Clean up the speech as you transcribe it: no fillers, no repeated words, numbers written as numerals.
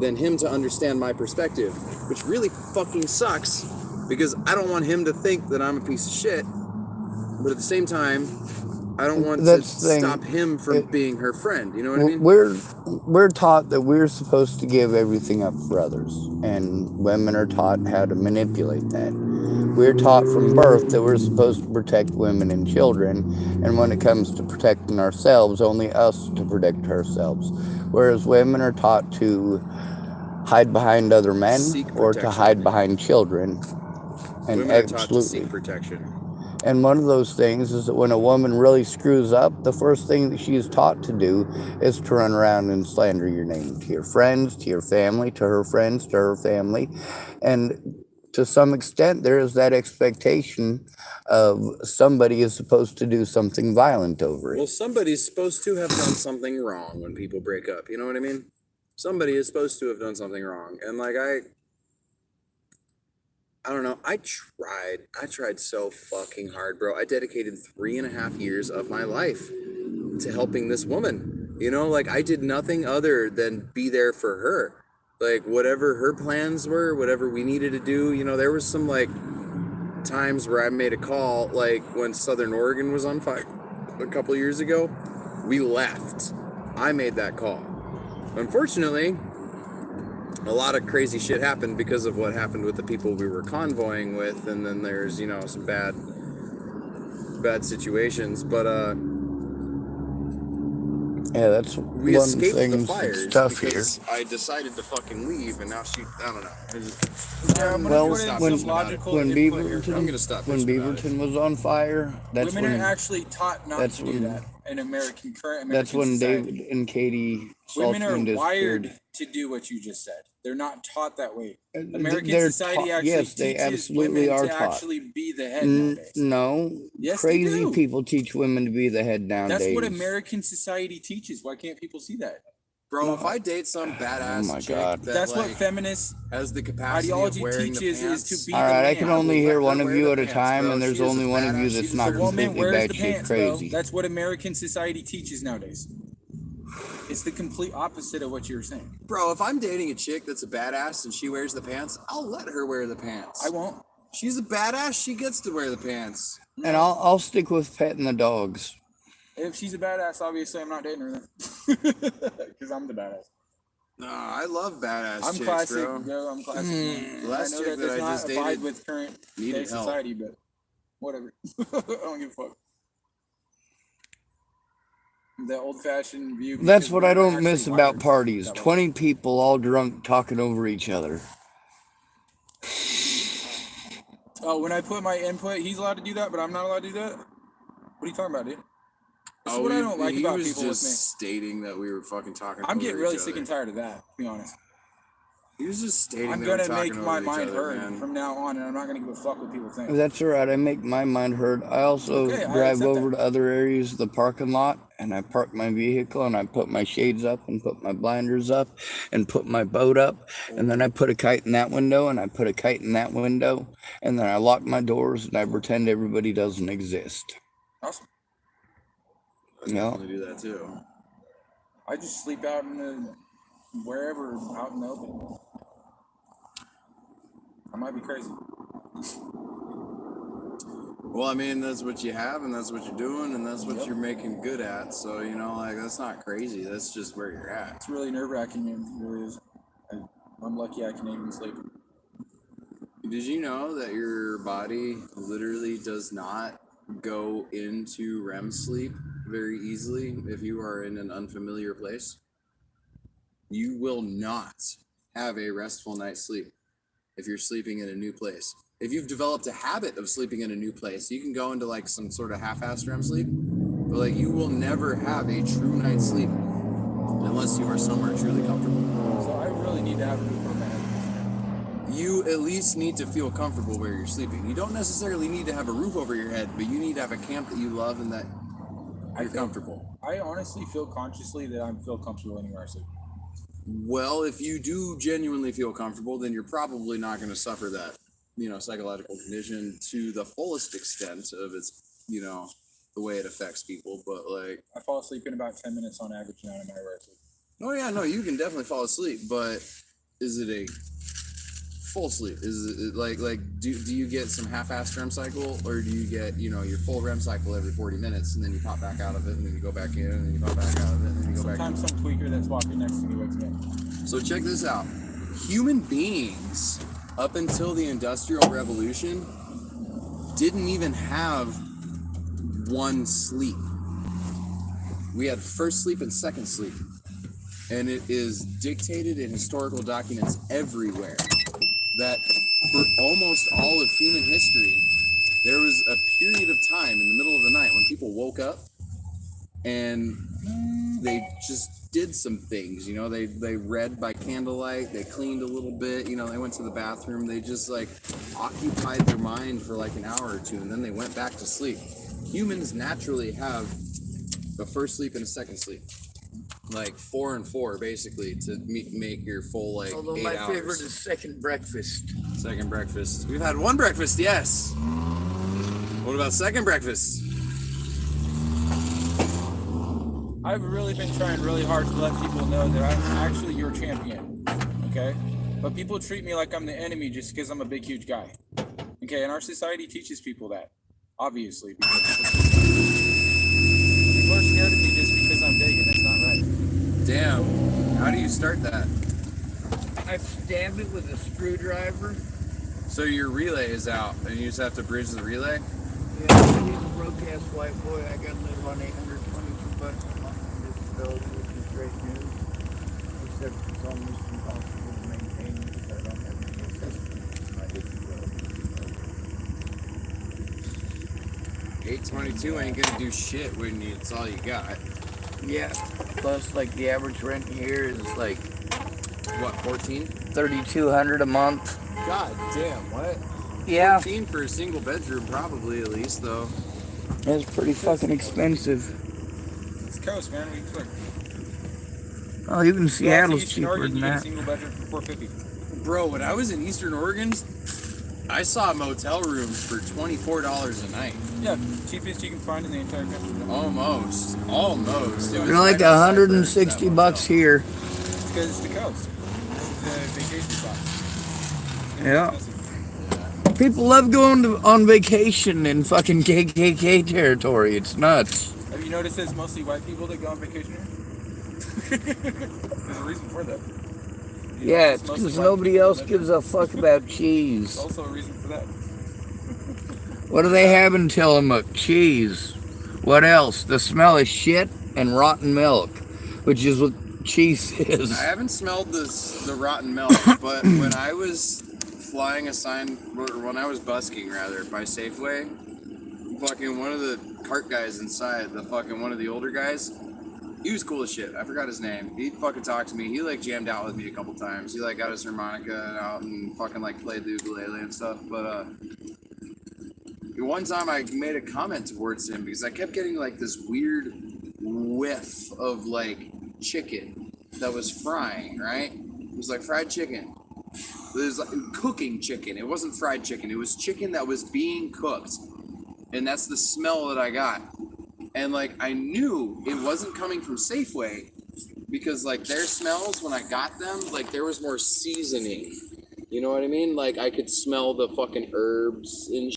than him to understand my perspective, which really fucking sucks because I don't want him to think that I'm a piece of shit, but at the same time, I don't want to stop him from being her friend. You know what I mean? We're taught that we're supposed to give everything up for others, and women are taught how to manipulate that. We're taught from birth that we're supposed to protect women and children, and when it comes to protecting ourselves, only us to protect ourselves. Whereas women are taught to hide behind other men or to hide behind children. And women are taught to seek protection. And one of those things is that when a woman really screws up, the first thing that she is taught to do is to run around and slander your name to your friends, to your family, to her friends, to her family. And to some extent, there is that expectation of somebody is supposed to do something violent over it. Well, somebody's supposed to have done something wrong when people break up. You know what I mean? Somebody is supposed to have done something wrong. And like, I don't know. I tried so fucking hard, bro. I dedicated 3.5 years of my life to helping this woman. You know, like I did nothing other than be there for her. Like whatever her plans were, whatever we needed to do, you know, there was some like times where I made a call, like when Southern Oregon was on fire a couple years ago, we left. I made that call. Unfortunately, a lot of crazy shit happened because of what happened with the people we were convoying with, and then there's, you know, some bad situations, but yeah, that's we one escaped thing the fires tough because here. I decided to fucking leave, and now she, I don't know. Well, when Beaverton was on fire, that's women when are actually taught not to do that in current American that's when society. David and Katie Women are Saltzman wired to do what you just said. They're not taught that way. American They're society taught- actually yes, they teaches absolutely women are to taught. actually be the head nowadays. No, Yes, they crazy do. people teach women to be the head nowadays. That's what American society teaches. Why can't people see that? Bro, if I date some badass my chick God. that, That's like, what feminist has the capacity ideology of wearing teaches the pants, is to be All the right, man. I can only hear one of you at a pants, time, bro. and there's She is only a one of you badass. that's She's not a woman completely wears the batshit pants, crazy. bro. That's what American society teaches nowadays. It's the complete opposite of what you were saying. Bro, if I'm dating a chick that's a badass and she wears the pants, I'll let her wear the pants. I won't. She's a badass, she gets to wear the pants. And I'll stick with petting the dogs. If she's a badass, obviously I'm not dating her then. Because I'm the badass. No, I love badass I'm chicks, classic, bro. I'm classic. The last I know chick that does I not just abide dated with current needed day help. society, but whatever. I don't give a fuck. The old-fashioned view. That's because what I women are don't miss actually about wired parties. that way. 20 people all drunk talking over each other. Oh, when I put my input, he's allowed to do that, but I'm not allowed to do that? What are you talking about, dude? This is what I don't like about people with me. He was just stating that we were fucking talking I'm over getting really each sick other. and tired of that, to be honest. He was just stating I'm that going we're to talking make over my each mind other, heard man. from now on, and I'm not going to give a fuck what people think. That's all right. I make my mind heard. I also Okay, I drive accept over that. to other areas of the parking lot, and I park my vehicle, and I put my shades up, and put my blinders up, and put my boat up, and then I put a kite in that window, and I put a kite in that window, and then I lock my doors, and I pretend everybody doesn't exist. Awesome. I definitely do that too. I just sleep out in the wherever, out in the open. I might be crazy. Well, I mean, that's what you have, and that's what you're doing, and that's what Yep. you're making good at. So, you know, like, that's not crazy. That's just where you're at. It's really nerve-wracking, it really is. I'm lucky I can even sleep. Did you know that your body literally does not go into REM sleep very easily if you are in an unfamiliar place? You will not have a restful night's sleep if you're sleeping in a new place. If you've developed a habit of sleeping in a new place, you can go into like some sort of half-assed REM sleep, but like you will never have a true night's sleep unless you are somewhere truly comfortable. So I really need to have a roof over my head. You at least need to feel comfortable where you're sleeping. You don't necessarily need to have a roof over your head, but you need to have a camp that you love and that you're comfortable. I honestly feel consciously that I feel comfortable anywhere I sleep. Well, if you do genuinely feel comfortable, then you're probably not going to suffer that, you know, psychological condition to the fullest extent of its, you know, the way it affects people. But like, I fall asleep in about 10 minutes on average now, no matter where I sleep. oh yeah, no, you can definitely fall asleep, but is it a full sleep? Is it like do you get some half-assed REM cycle, or do you get your full REM cycle every 40 minutes and then you pop back out of it and then you go back in and then you pop back out of it and then you go back in? Sometimes some tweaker that's walking next to me wakes me up. So check this out. Human beings up until the Industrial Revolution didn't even have one sleep. We had first sleep and second sleep. And it is dictated in historical documents everywhere that for almost all of human history, there was a period of time in the middle of the night when people woke up and they just did some things. They read by candlelight, they cleaned a little bit, they went to the bathroom, they just like occupied their mind for like an hour or two, and then they went back to sleep. Humans naturally have a first sleep and a second sleep, like 4 and 4 basically, to make your full like Although 8 my hours. favorite is second breakfast. Second breakfast. We've had one breakfast, yes. What about second breakfast? I've really been trying really hard to let people know that I'm actually your champion, okay? But people treat me like I'm the enemy just because I'm a big, huge guy, okay? And our society teaches people that, obviously. People are scared of me just because I'm big, and that's not right. Damn. How do you start that? I stab it with a screwdriver. So your relay is out, and you just have to bridge the relay? Yeah, he's a broke-ass white boy. I gotta live on $822 a month in disability, which is great news. Except it's almost impossible to maintain because I don't have any assistance. My disability. $822 ain't gonna do shit when it's all you got. Yeah. Plus, like the average rent here is like What, 14? $3,200 a month. God damn, what? Yeah, 14 for a single bedroom, probably at least, though. it's pretty fucking expensive. It's coast, man. We expect. Oh, even Seattle's Eastern cheaper Oregon, than you get a that. single bedroom for $450. Bro, when I was in Eastern Oregon, I saw motel rooms for $24 a night. Yeah, cheapest you can find in the entire country. Almost. It was They're like right outside $160 Burns, here. It's because it's the coast. This is a vacation spot. It's gonna be Yeah. expensive. People love going on vacation in fucking KKK territory. It's nuts. Have you noticed it's mostly white people that go on vacation here? There's a reason for that. Yeah, It's it's mostly because white nobody people else that gives live a fuck about there. cheese. There's also a reason for that. What do they have in Tillamook? Cheese. What else? The smell of shit and rotten milk, which is what cheese is. I haven't smelled the rotten milk, but when I was flying a sign, or when I was busking rather, by Safeway, fucking one of the cart guys inside, one of the older guys, he was cool as shit. I forgot his name. He fucking talked to me. He like jammed out with me a couple times. He like got his harmonica out and fucking like played the ukulele and stuff. But one time I made a comment towards him because I kept getting like this weird whiff of like chicken that was frying, right? It was like fried chicken. It was like cooking chicken. It wasn't fried chicken. It was chicken that was being cooked. And that's the smell that I got. And like I knew it wasn't coming from Safeway because like their smells when I got them, like there was more seasoning. You know what I mean? Like I could smell the fucking herbs and